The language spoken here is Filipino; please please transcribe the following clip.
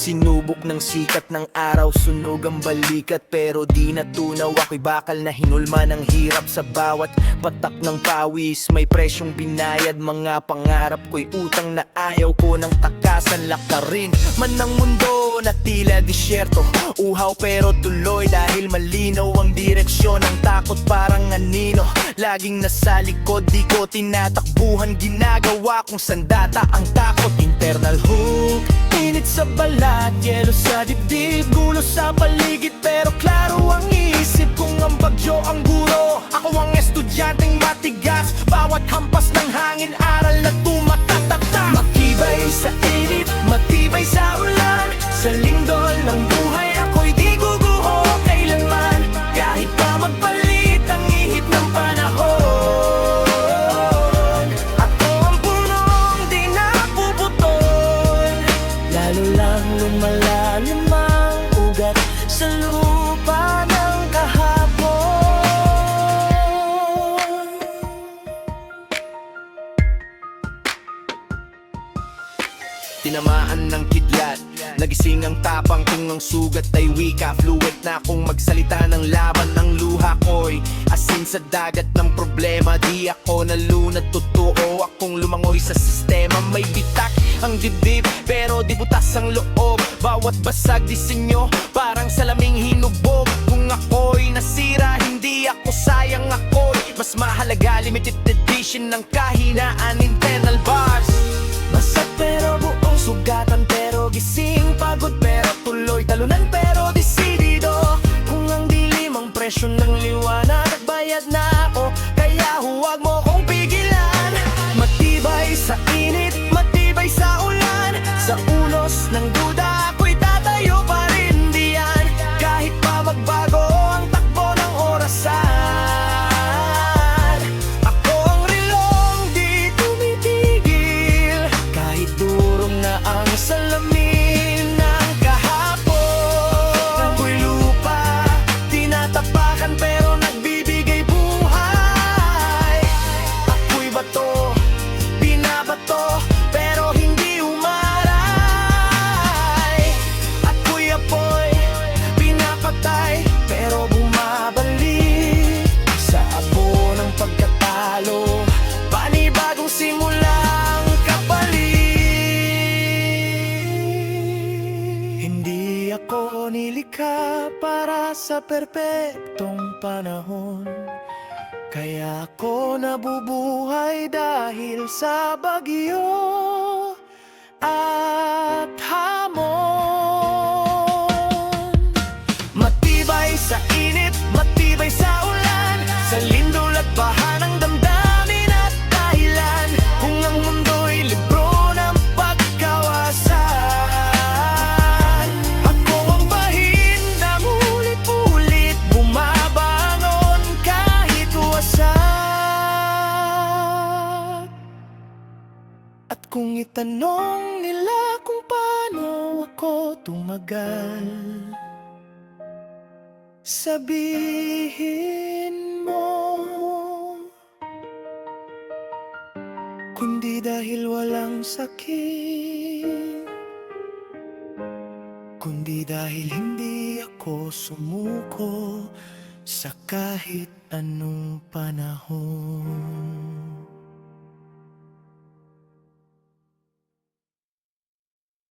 Sinubok ng sikat ng araw, sunog ang balikat. Pero di natunaw, ako'y bakal na hinulma ng hirap. Sa bawat patak ng pawis, may presyong binayad. Mga pangarap ko'y utang na ayaw ko ng takasan. Lakarin man ng mundo na tila disyerto, uhaw pero tuloy dahil malinaw ang direksyon. Ang takot parang anino, laging nasa likod, di ko tinatakbuhan. Ginagawa kong sandata ang takot. Internal hook, init sa balat, yelo sa dibdib, gulo sa paligid. Pero klaro ang isip kung ang bagyo ang guro. Ako ang estudyanteng matigas, bawat hampas ng hangin aral na tumatatatak. Matibay sa init, matibay sa ulan, sa lindol ng buhay ako'y di guguho kailanman. Kahit pa magpalit ang ihip ng panahon, ako ang punong di napuputol. Lalo lang lumalalim ang ugat sa lupa ng kahapon. Tinamaan ng kidlat, nagising ang tapang kung ang sugat ay wika. Fluent na akong magsalita ng laban. Ang luha ko'y asin sa dagat ng problema. Di ako nalunod, totoo akong lumangoy sa sistema. May bitak ang dibdib, pero di butas ang loob. Bawat basag disenyo, parang salaming hinubog. Kung ako'y nasira, hindi ako sayang. Ako'y mas mahalaga, limited edition ng kahinaan. Internal bars, basag pero buong sugatan, pero gising. Pagod pero tuloy, talunan pero desidido. Kung ang dilim ang presyo ng liwanag, nagbayad na ako, kaya huwag mo kong pigilan. Matibay sa init, matibay sa ulan, sa unos ng duda ako'y tatayo pa rin diyan. Kahit pa magbago ang takbo ng orasan, ako ang rilong di tumitigil. Kahit durong na ang salamin ng kahapon, ako'y lupa, tinatapakan pero nagbibigay buhay. Ako'y bato, binabato pero hindi umaray. Ako'y apoy, pinapatay pero bumabalik sa abo ng pagkatalo. Panibagong simulang kapalit. Hindi ako nilikha para sa perpektong panahon, kaya ako nabubuhay dahil sa bagyo at hamon. Matibay sa init, matibay sa ulan, sa lindol at baha ng damdamin at dahilan. Kung ang mundo'y libro ng pagkawasan, ako ang bahin na ulit-ulit bumabangon kahit wasak. At kung itanong nila kung paano ako tumagal, sabihin mo, kundi dahil walang sakit, kundi dahil hindi ako sumuko sa kahit anong panahon.